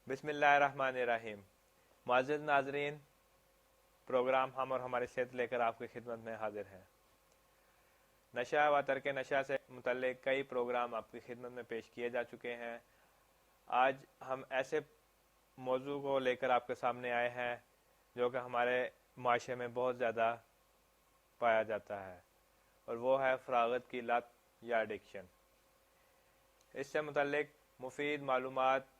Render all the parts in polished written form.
بسم اللہ الرحمن الرحیم۔ معزز ناظرین، پروگرام ہم اور ہماری صحت لے کر آپ کی خدمت میں حاضر ہیں۔ نشہ و ترک نشہ سے متعلق کئی پروگرام آپ کی خدمت میں پیش کیے جا چکے ہیں۔ آج ہم ایسے موضوع کو لے کر آپ کے سامنے آئے ہیں جو کہ ہمارے معاشرے میں بہت زیادہ پایا جاتا ہے، اور وہ ہے فراغت کی لت یا ایڈکشن۔ اس سے متعلق مفید معلومات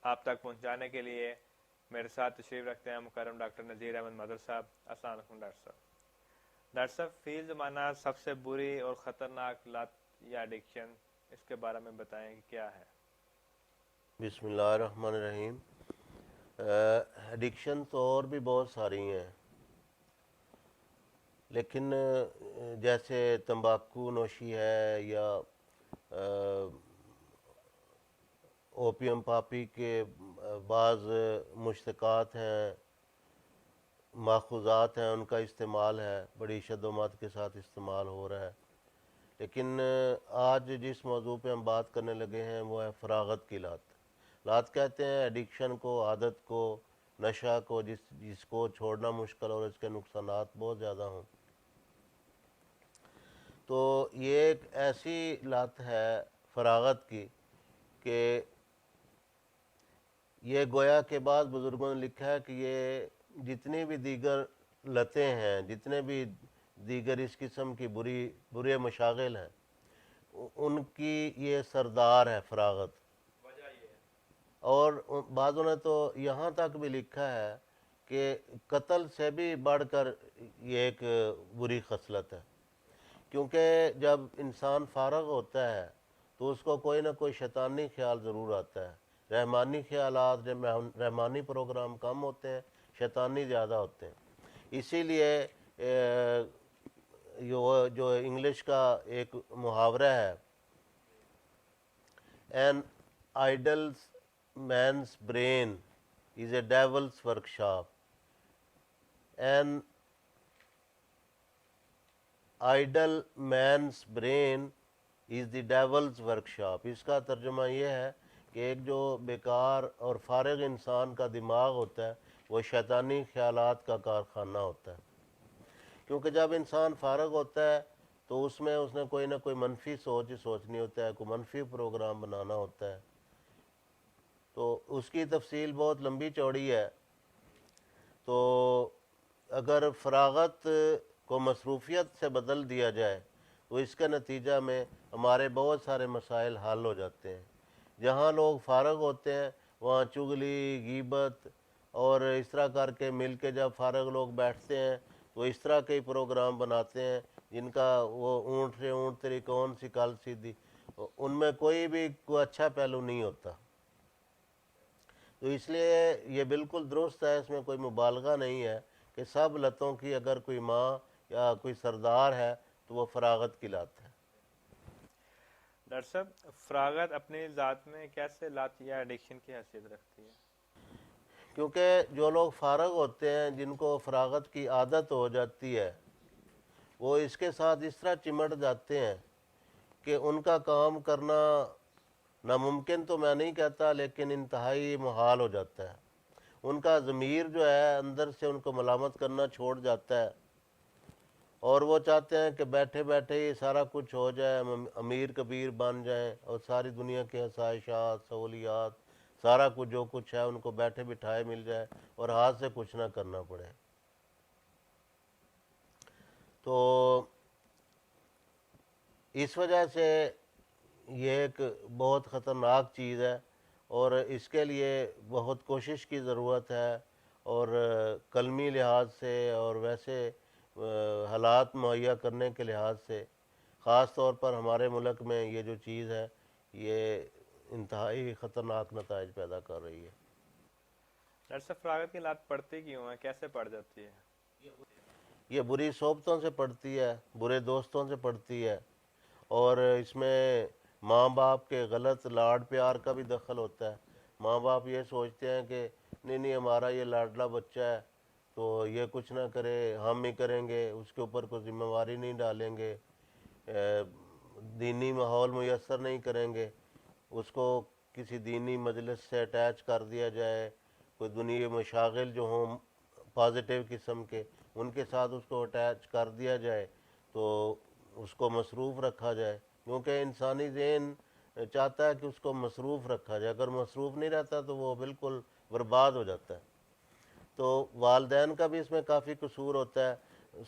آپ تک پہنچانے کے لیے میرے ساتھ تشریف رکھتے ہیں مکرم ڈاکٹر نذیر احمد مدر صاحب۔ السلام علیکم ڈاکٹر صاحب۔ ڈاکٹر صاحب، فی زمانہ سب سے بری اور خطرناک لت یا ایڈکشن، اس کے بارے میں بتائیں کہ کیا ہے؟ بسم اللہ الرحمن الرحیم۔ ایڈکشن تو اور بھی بہت ساری ہیں، لیکن جیسے تمباکو نوشی ہے یا اوپیم پاپی کے بعض مشتقات ہیں، ماخوذات ہیں، ان کا استعمال ہے، بڑی شد و مت کے ساتھ استعمال ہو رہا ہے۔ لیکن آج جس موضوع پہ ہم بات کرنے لگے ہیں وہ ہے فراغت کی لت۔ لت کہتے ہیں ایڈکشن کو، عادت کو، نشہ کو، جس کو چھوڑنا مشکل اور اس کے نقصانات بہت زیادہ ہوں۔ تو یہ ایک ایسی لت ہے فراغت کی کہ یہ گویا کے بعض بزرگوں نے لکھا ہے کہ یہ جتنی بھی دیگر لتیں ہیں، جتنے بھی دیگر اس قسم کی برے مشاغل ہیں، ان کی یہ سردار ہے فراغت۔ اور بعضوں نے تو یہاں تک بھی لکھا ہے کہ قتل سے بھی بڑھ کر یہ ایک بری خصلت ہے، کیونکہ جب انسان فارغ ہوتا ہے تو اس کو کوئی نہ کوئی شیطانی خیال ضرور آتا ہے۔ رحمانی خیالات، رحمانی پروگرام کم ہوتے ہیں، شیطانی زیادہ ہوتے ہیں۔ اسی لیے جو انگلش کا ایک محاورہ ہے، an idle man's brain is a devil's workshop. An idle man's brain is the devil's workshop. اس کا ترجمہ یہ ہے کہ ایک جو بیکار اور فارغ انسان کا دماغ ہوتا ہے وہ شیطانی خیالات کا کارخانہ ہوتا ہے، کیونکہ جب انسان فارغ ہوتا ہے تو اس نے کوئی نہ کوئی منفی سوچ ہی سوچنی ہوتا ہے، کوئی منفی پروگرام بنانا ہوتا ہے۔ تو اس کی تفصیل بہت لمبی چوڑی ہے۔ تو اگر فراغت کو مصروفیت سے بدل دیا جائے تو اس کے نتیجہ میں ہمارے بہت سارے مسائل حل ہو جاتے ہیں۔ جہاں لوگ فارغ ہوتے ہیں وہاں چغلی، غیبت اور اس طرح کر کے مل کے جب فارغ لوگ بیٹھتے ہیں تو اس طرح کے پروگرام بناتے ہیں جن کا وہ اونٹ سے اونٹ تیری کون سی کل سیدھی، ان میں کوئی اچھا پہلو نہیں ہوتا۔ تو اس لیے یہ بالکل درست ہے، اس میں کوئی مبالغہ نہیں ہے کہ سب لتوں کی اگر کوئی ماں یا کوئی سردار ہے تو وہ فراغت کی لت ہے۔ ڈاکٹر صاحب، فراغت اپنی ذات میں کیسے لت یا ایڈکشن کی حیثیت رکھتی ہے؟ کیونکہ جو لوگ فارغ ہوتے ہیں، جن کو فراغت کی عادت ہو جاتی ہے، وہ اس کے ساتھ اس طرح چمٹ جاتے ہیں کہ ان کا کام کرنا ناممکن تو میں نہیں کہتا، لیکن انتہائی محال ہو جاتا ہے۔ ان کا ضمیر جو ہے اندر سے ان کو ملامت کرنا چھوڑ جاتا ہے، اور وہ چاہتے ہیں کہ بیٹھے بیٹھے ہی سارا کچھ ہو جائے، ہم امیر کبیر بن جائیں اور ساری دنیا کے آسائشات، سہولیات، سارا کچھ جو کچھ ہے ان کو بیٹھے بٹھائے مل جائے اور ہاتھ سے کچھ نہ کرنا پڑے۔ تو اس وجہ سے یہ ایک بہت خطرناک چیز ہے، اور اس کے لیے بہت کوشش کی ضرورت ہے، اور قلمی لحاظ سے اور ویسے حالات مہیا کرنے کے لحاظ سے خاص طور پر ہمارے ملک میں یہ جو چیز ہے یہ انتہائی خطرناک نتائج پیدا کر رہی ہے۔ ڈاکٹر صاحب، فراغت کی لت پڑتی کیوں ہے؟ کیسے پڑ جاتی ہے؟ یہ بری صحبتوں سے پڑتی ہے، برے دوستوں سے پڑتی ہے، اور اس میں ماں باپ کے غلط لاڈ پیار کا بھی دخل ہوتا ہے۔ ماں باپ یہ سوچتے ہیں کہ نہیں ہمارا یہ لاڈلا بچہ ہے تو یہ کچھ نہ کرے، ہم ہی کریں گے، اس کے اوپر کوئی ذمہ داری نہیں ڈالیں گے، دینی ماحول میسر نہیں کریں گے، اس کو کسی دینی مجلس سے اٹیچ کر دیا جائے، کوئی دنیا مشاغل جو ہوں پازیٹیو قسم کے ان کے ساتھ اس کو اٹیچ کر دیا جائے تو اس کو مصروف رکھا جائے، کیونکہ انسانی ذہن چاہتا ہے کہ اس کو مصروف رکھا جائے، اگر مصروف نہیں رہتا تو وہ بالکل برباد ہو جاتا ہے۔ تو والدین کا بھی اس میں کافی قصور ہوتا ہے۔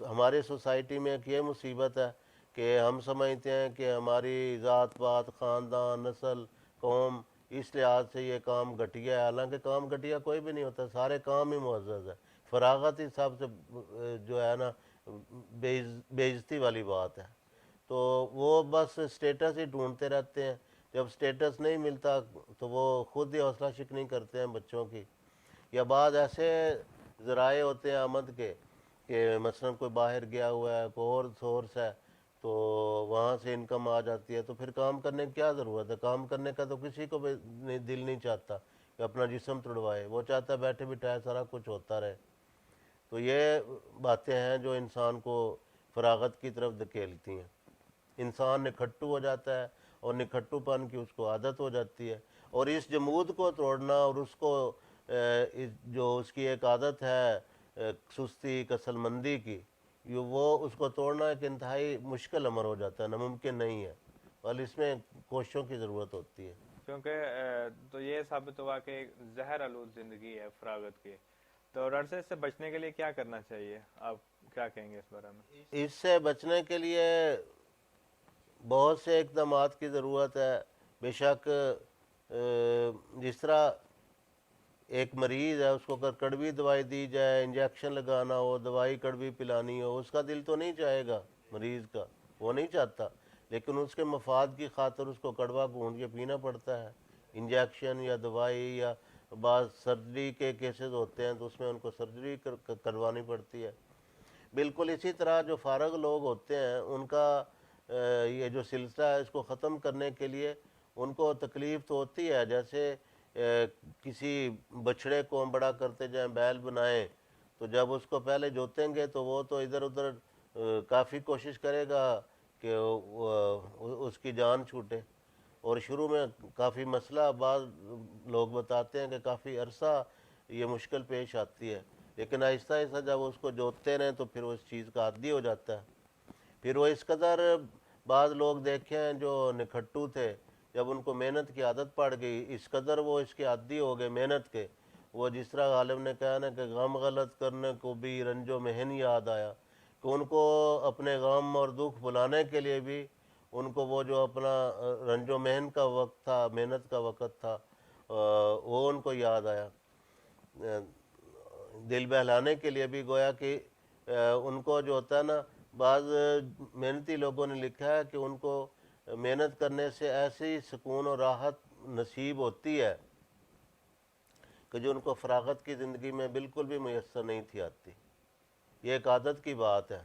ہماری سوسائٹی میں ایک یہ مصیبت ہے کہ ہم سمجھتے ہیں کہ ہماری ذات پات، خاندان، نسل، قوم اس لحاظ سے یہ کام گھٹیا ہے، حالانکہ کام گھٹیا کوئی بھی نہیں ہوتا، سارے کام ہی معزز ہے۔ فراغت ہی سب سے جو ہے نا بے عزتی والی بات ہے۔ تو وہ بس سٹیٹس ہی ڈھونڈتے رہتے ہیں، جب سٹیٹس نہیں ملتا تو وہ خود ہی حوصلہ شکنی کرتے ہیں بچوں کی، یا بعض ایسے ذرائع ہوتے ہیں آمد کے کہ مثلا کوئی باہر گیا ہوا ہے، کوئی اور سورس ہے تو وہاں سے انکم آ جاتی ہے، تو پھر کام کرنے کی کیا ضرورت ہے؟ کام کرنے کا تو کسی کو بھی دل نہیں چاہتا کہ اپنا جسم توڑوائے، وہ چاہتا ہے بیٹھے بٹھائے سارا کچھ ہوتا رہے۔ تو یہ باتیں ہیں جو انسان کو فراغت کی طرف دھکیلتی ہیں، انسان نکھٹو ہو جاتا ہے اور نکھٹو پن کی اس کو عادت ہو جاتی ہے، اور اس جمود کو توڑنا اور اس کو جو اس کی ایک عادت ہے سستی کسل مندی کی، وہ اس کو توڑنا ایک انتہائی مشکل امر ہو جاتا ہے، ناممکن نہیں ہے، بل اس میں کوششوں کی ضرورت ہوتی ہے۔ کیونکہ تو یہ ثابت ہوا کہ ایک زہر آلود زندگی ہے فراغت کی، تو ڈاکٹر صاحب اس سے بچنے کے لیے کیا کرنا چاہیے؟ آپ کیا کہیں گے اس بارے میں؟ اس سے بچنے کے لیے بہت سے اقدامات کی ضرورت ہے۔ بے شک جس طرح ایک مریض ہے، اس کو اگر کڑوی دوائی دی جائے، انجیکشن لگانا ہو، دوائی کڑوی پلانی ہو، اس کا دل تو نہیں چاہے گا مریض کا، وہ نہیں چاہتا، لیکن اس کے مفاد کی خاطر اس کو کڑوا گھونٹ کے پینا پڑتا ہے، انجیکشن یا دوائی، یا بعض سرجری کے کیسز ہوتے ہیں تو اس میں ان کو سرجری کروانی پڑتی ہے۔ بالکل اسی طرح جو فارغ لوگ ہوتے ہیں ان کا یہ جو سلسلہ ہے اس کو ختم کرنے کے لیے ان کو تکلیف تو ہوتی ہے، جیسے کسی بچڑے کو ہم بڑا کرتے جائیں، بیل بنائیں، تو جب اس کو پہلے جوتیں گے تو وہ تو ادھر ادھر کافی کوشش کرے گا کہ اس کی جان چھوٹے، اور شروع میں کافی مسئلہ، بعض لوگ بتاتے ہیں کہ کافی عرصہ یہ مشکل پیش آتی ہے، لیکن آہستہ آہستہ جب اس کو جوتتے رہیں تو پھر وہ اس چیز کا عادی ہو جاتا ہے۔ پھر وہ اس قدر، بعض لوگ دیکھے ہیں جو نکھٹو تھے، جب ان کو محنت کی عادت پڑ گئی اس قدر وہ اس کے عادی ہو گئے محنت کے، وہ جس طرح غالب نے کہا نا کہ غم غلط کرنے کو بھی رنج و محن یاد آیا، کہ ان کو اپنے غم اور دکھ بلانے کے لیے بھی ان کو وہ جو اپنا رنج و محن کا وقت تھا، محنت کا وقت تھا، وہ ان کو یاد آیا، دل بہلانے کے لیے بھی گویا کہ ان کو جو ہوتا ہے نا، بعض محنتی لوگوں نے لکھا ہے کہ ان کو محنت کرنے سے ایسی سکون اور راحت نصیب ہوتی ہے کہ جو ان کو فراغت کی زندگی میں بالکل بھی میسر نہیں تھی آتی۔ یہ ایک عادت کی بات ہے،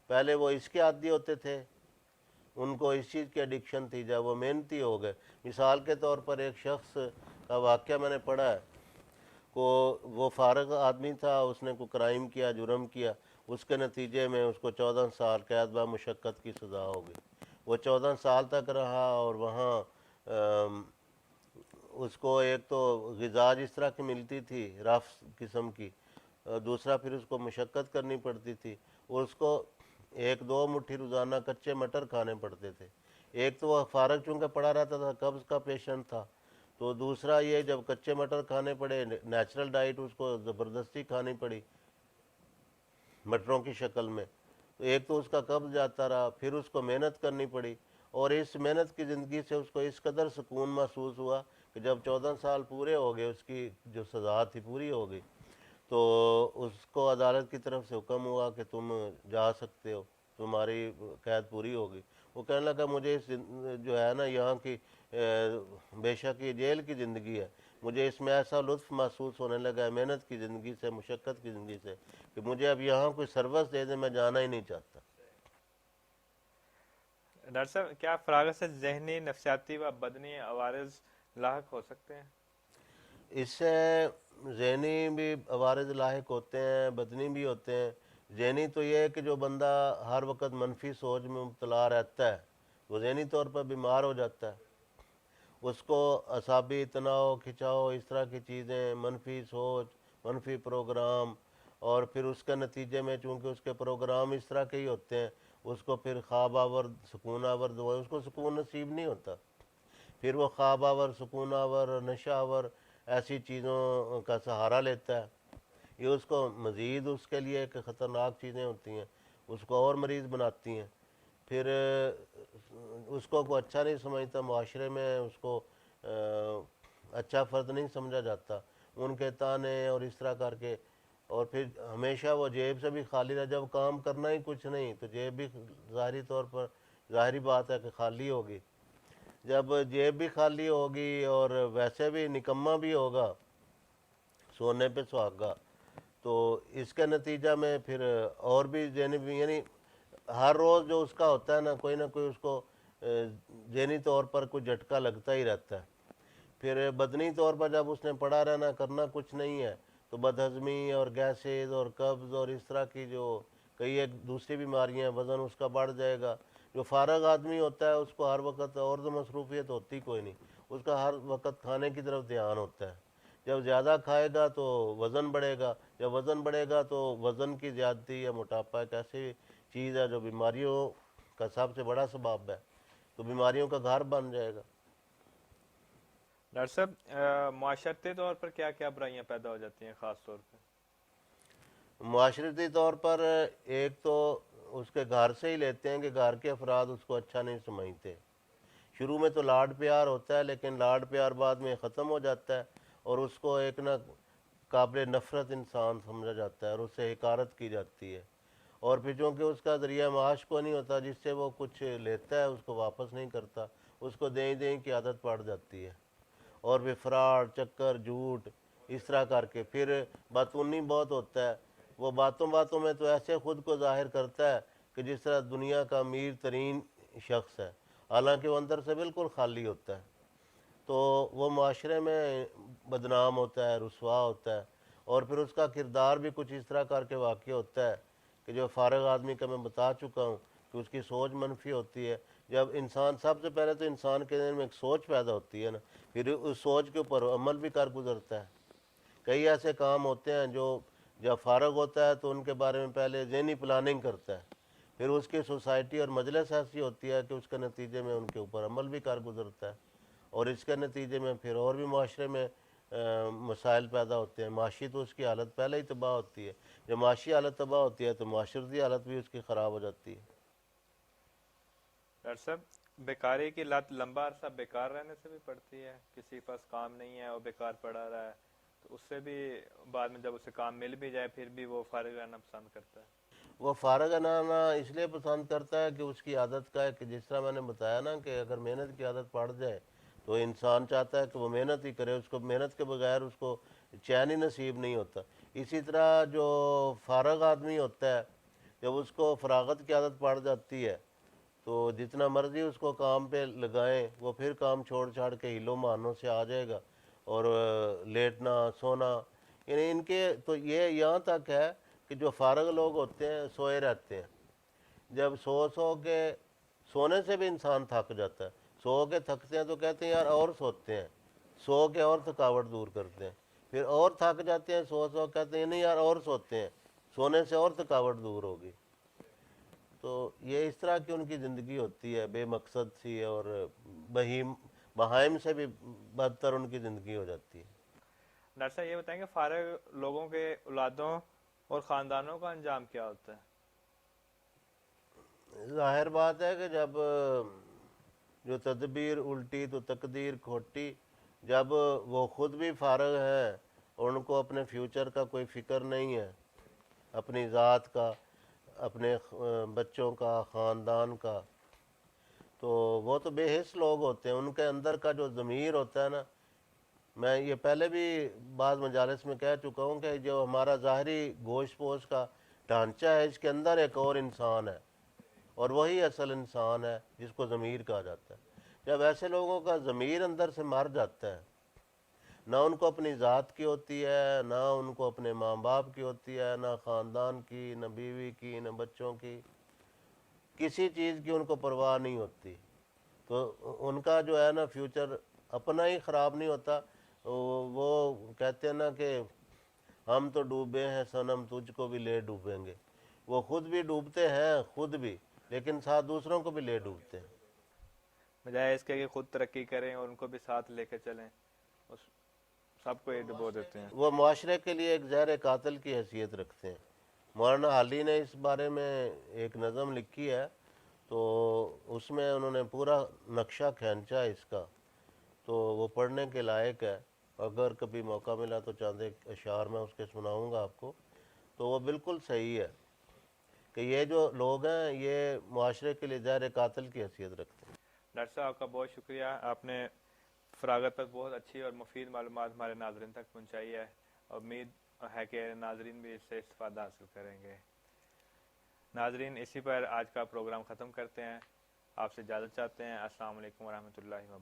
پہلے وہ اس کے عادی ہوتے تھے، ان کو اس چیز کی ایڈکشن تھی، جب وہ محنتی ہو گئے۔ مثال کے طور پر ایک شخص کا واقعہ میں نے پڑھا ہے، وہ فارغ آدمی تھا، اس نے کوئی کرائم کیا، جرم کیا، اس کے نتیجے میں اس کو 14 سال قید با مشقت کی سزا ہو گئی۔ وہ 14 سال تک رہا، اور وہاں اس کو ایک تو غذا جس طرح کی ملتی تھی رف قسم کی، دوسرا پھر اس کو مشقت کرنی پڑتی تھی، اور اس کو 1-2 مٹھی روزانہ کچے مٹر کھانے پڑتے تھے۔ ایک تو وہ فارغ چونکہ پڑا رہتا تھا، قبض کا پیشنٹ تھا، تو دوسرا یہ جب کچے مٹر کھانے پڑے، نیچرل ڈائٹ اس کو زبردستی کھانی پڑی مٹروں کی شکل میں، تو ایک تو اس کا قبض جاتا رہا، پھر اس کو محنت کرنی پڑی، اور اس محنت کی زندگی سے اس کو اس قدر سکون محسوس ہوا کہ جب 14 سال پورے ہو گئے، اس کی جو سزا تھی پوری ہو گئی، تو اس کو عدالت کی طرف سے حکم ہوا کہ تم جا سکتے ہو، تمہاری قید پوری ہو گئی۔ وہ کہنے لگا مجھے اس جو ہے نا یہاں کی بے شک یہ جیل کی زندگی ہے، مجھے اس میں ایسا لطف محسوس ہونے لگا ہے محنت کی زندگی سے، مشقت کی زندگی سے، کہ مجھے اب یہاں کوئی سروس دے دے میں جانا ہی نہیں چاہتا۔ ڈاکٹر صاحب کیا فراغت سے ذہنی، نفسیاتی و بدنی عوارض لاحق ہو سکتے ہیں؟ اس سے ذہنی بھی عوارض لاحق ہوتے ہیں، بدنی بھی ہوتے ہیں۔ ذہنی تو یہ ہے کہ جو بندہ ہر وقت منفی سوچ میں مبتلا رہتا ہے وہ ذہنی طور پر بیمار ہو جاتا ہے، اس کو اعصابی تناؤ کھنچاؤ اس طرح کی چیزیں، منفی سوچ، منفی پروگرام، اور پھر اس کے نتیجے میں چونکہ اس کے پروگرام اس طرح کے ہی ہوتے ہیں، اس کو پھر خواب آور سکون آور دعا، اس کو سکون نصیب نہیں ہوتا، پھر وہ خواب آور سکون آور نشہ آور ایسی چیزوں کا سہارا لیتا ہے، یہ اس کو مزید اس کے لیے ایک خطرناک چیزیں ہوتی ہیں، اس کو اور مریض بناتی ہیں، پھر اس کو کوئی اچھا نہیں سمجھتا، معاشرے میں اس کو اچھا فرد نہیں سمجھا جاتا، ان کے تانے اور اس طرح کر کے، اور پھر ہمیشہ وہ جیب سے بھی خالی رہ، جب کام کرنا ہی کچھ نہیں تو جیب بھی ظاہری طور پر ظاہری بات ہے کہ خالی ہوگی، جب جیب بھی خالی ہوگی اور ویسے بھی نکمہ بھی ہوگا، سونے پہ سہاگا، تو اس کے نتیجہ میں پھر اور بھی یعنی ہر روز جو اس کا ہوتا ہے نا کوئی اس کو ذہنی طور پر کوئی جھٹکا لگتا ہی رہتا ہے، پھر بدنی طور پر جب اس نے پڑا رہنا کرنا کچھ نہیں ہے تو بدہضمی اور گیسز اور قبض اور اس طرح کی جو کئی ایک دوسری بیماریاں ہیں، وزن اس کا بڑھ جائے گا۔ جو فارغ آدمی ہوتا ہے اس کو ہر وقت اور تو مصروفیت ہوتی کوئی نہیں، اس کا ہر وقت کھانے کی طرف دھیان ہوتا ہے، جب زیادہ کھائے گا تو وزن بڑھے گا، جب وزن بڑھے گا تو وزن کی زیادتی یا موٹاپا ایک ایسی چیز ہے جو بیماریوں کا سب سے بڑا سبب ہے، تو بیماریوں کا گھر بن جائے گا۔ ڈاکٹر صاحب معاشرتی طور پر کیا کیا برائیاں پیدا ہو جاتی ہیں خاص طور پہ؟ معاشرتی طور پر ایک تو اس کے گھر سے ہی لیتے ہیں کہ گھر کے افراد اس کو اچھا نہیں سمجھتے، شروع میں تو لاڈ پیار ہوتا ہے لیکن لاڈ پیار بعد میں ختم ہو جاتا ہے اور اس کو ایک نہ قابل نفرت انسان سمجھا جاتا ہے اور اس سے حقارت کی جاتی ہے، اور پھر چونکہ اس کا ذریعہ معاش کو نہیں ہوتا جس سے وہ کچھ لیتا ہے اس کو واپس نہیں کرتا، اس کو دیں دیں کی عادت پڑ جاتی ہے، اور پھر فراڈ چکر جھوٹ اس طرح کر کے پھر باتونی بہت ہوتا ہے، وہ باتوں باتوں میں تو ایسے خود کو ظاہر کرتا ہے کہ جس طرح دنیا کا امیر ترین شخص ہے، حالانکہ وہ اندر سے بالکل خالی ہوتا ہے، تو وہ معاشرے میں بدنام ہوتا ہے، رسوا ہوتا ہے، اور پھر اس کا کردار بھی کچھ اس طرح کر کے واقع ہوتا ہے کہ جو فارغ آدمی کا میں بتا چکا ہوں کہ اس کی سوچ منفی ہوتی ہے، جب انسان سب سے پہلے تو انسان کے ذہن میں ایک سوچ پیدا ہوتی ہے نا، پھر اس سوچ کے اوپر عمل بھی کر گزرتا ہے، کئی ایسے کام ہوتے ہیں جو جب فارغ ہوتا ہے تو ان کے بارے میں پہلے ذہنی پلاننگ کرتا ہے، پھر اس کی سوسائٹی اور مجلس ایسی ہوتی ہے کہ اس کے نتیجے میں ان کے اوپر عمل بھی کر گزرتا ہے، اور اس کے نتیجے میں پھر اور بھی معاشرے میں مسائل پیدا ہوتے ہیں، معاشی تو اس کی حالت پہلے ہی تباہ ہوتی ہے، جب معاشی حالت تباہ ہوتی ہے تو معاشرتی حالت بھی اس کی خراب ہو جاتی ہے۔ ڈاکٹر صاحب بیکاری کی لت لمبا عرصہ بیکار رہنے سے بھی پڑتی ہے، کسی کے پاس کام نہیں ہے وہ بیکار پڑا رہا ہے تو اس سے بھی بعد میں جب اسے کام مل بھی جائے پھر بھی وہ فارغ رہنا پسند کرتا ہے؟ وہ فارغ رہنا اس لیے پسند کرتا ہے کہ اس کی عادت کا ہے کہ جس طرح میں نے بتایا نا کہ اگر محنت کی عادت پڑ جائے تو انسان چاہتا ہے کہ وہ محنت ہی کرے، اس کو محنت کے بغیر اس کو چین ہی نصیب نہیں ہوتا، اسی طرح جو فارغ آدمی ہوتا ہے جب اس کو فراغت کی عادت پڑ جاتی ہے تو جتنا مرضی اس کو کام پہ لگائیں وہ پھر کام چھوڑ چھاڑ کے ہیلوں مہانوں سے آ جائے گا، اور لیٹنا سونا، یعنی ان کے تو یہ یہاں تک ہے کہ جو فارغ لوگ ہوتے ہیں سوئے رہتے ہیں، جب سو کے سونے سے بھی انسان تھک جاتا ہے، سو کے تھکتے ہیں تو کہتے ہیں یار اور سوتے ہیں، سو کے اور تھکاوٹ دور کرتے ہیں، پھر اور تھک جاتے ہیں سو کہتے ہیں نہیں یار اور سوتے ہیں، سونے سے اور تھکاوٹ دور ہوگی، تو یہ اس طرح کی ان کی زندگی ہوتی ہے بے مقصد سی، اور بہائم سے بھی بدتر ان کی زندگی ہو جاتی ہے۔ ڈاکٹر صاحب یہ بتائیں کہ فارغ لوگوں کے اولادوں اور خاندانوں کا انجام کیا ہوتا ہے؟ ظاہر بات ہے کہ جب جو تدبیر الٹی تو تقدیر کھوٹی، جب وہ خود بھی فارغ ہیں اور ان کو اپنے فیوچر کا کوئی فکر نہیں ہے، اپنی ذات کا، اپنے بچوں کا، خاندان کا، تو وہ تو بے حس لوگ ہوتے ہیں، ان کے اندر کا جو ضمیر ہوتا ہے نا، میں یہ پہلے بھی بعض مجالس میں کہہ چکا ہوں کہ جو ہمارا ظاہری گوشت پوش کا ڈھانچہ ہے اس کے اندر ایک اور انسان ہے، اور وہی اصل انسان ہے جس کو ضمیر کہا جاتا ہے، جب ایسے لوگوں کا ضمیر اندر سے مر جاتا ہے، نہ ان کو اپنی ذات کی ہوتی ہے، نہ ان کو اپنے ماں باپ کی ہوتی ہے، نہ خاندان کی، نہ بیوی کی، نہ بچوں کی، کسی چیز کی ان کو پرواہ نہیں ہوتی، تو ان کا جو ہے نا فیوچر اپنا ہی خراب نہیں ہوتا. وہ کہتے ہیں نا کہ ہم تو ڈوبے ہیں صنم تجھ کو بھی لے ڈوبیں گے. وہ خود بھی ڈوبتے ہیں خود بھی، لیکن ساتھ دوسروں کو بھی لے ڈوبتے ہیں. بجائے اس کے کہ خود ترقی کریں اور ان کو بھی ساتھ لے کے چلیں، اس سب کو یہ ڈبو دیتے ہیں. وہ معاشرے کے لیے ایک زہر قاتل کی حیثیت رکھتے ہیں. مولانا حالی نے اس بارے میں ایک نظم لکھی ہے، تو اس میں انہوں نے پورا نقشہ کھینچا اس کا، تو وہ پڑھنے کے لائق ہے. اگر کبھی موقع ملا تو چاند ایک اشعار میں اس کے سناؤں گا آپ کو. تو وہ بالکل صحیح ہے کہ یہ جو لوگ ہیں یہ معاشرے کے لیے زہر قاتل کی حیثیت رکھتے ہیں. ڈاکٹر صاحب آپ کا بہت شکریہ، آپ نے فراغت پر بہت اچھی اور مفید معلومات ہمارے ناظرین تک پہنچائی ہے. امید ہے کہ ناظرین بھی اس سے استفادہ حاصل کریں گے. ناظرین اسی پر آج کا پروگرام ختم کرتے ہیں، آپ سے اجازت چاہتے ہیں. السلام علیکم ورحمۃ اللہ وبرکاتہ.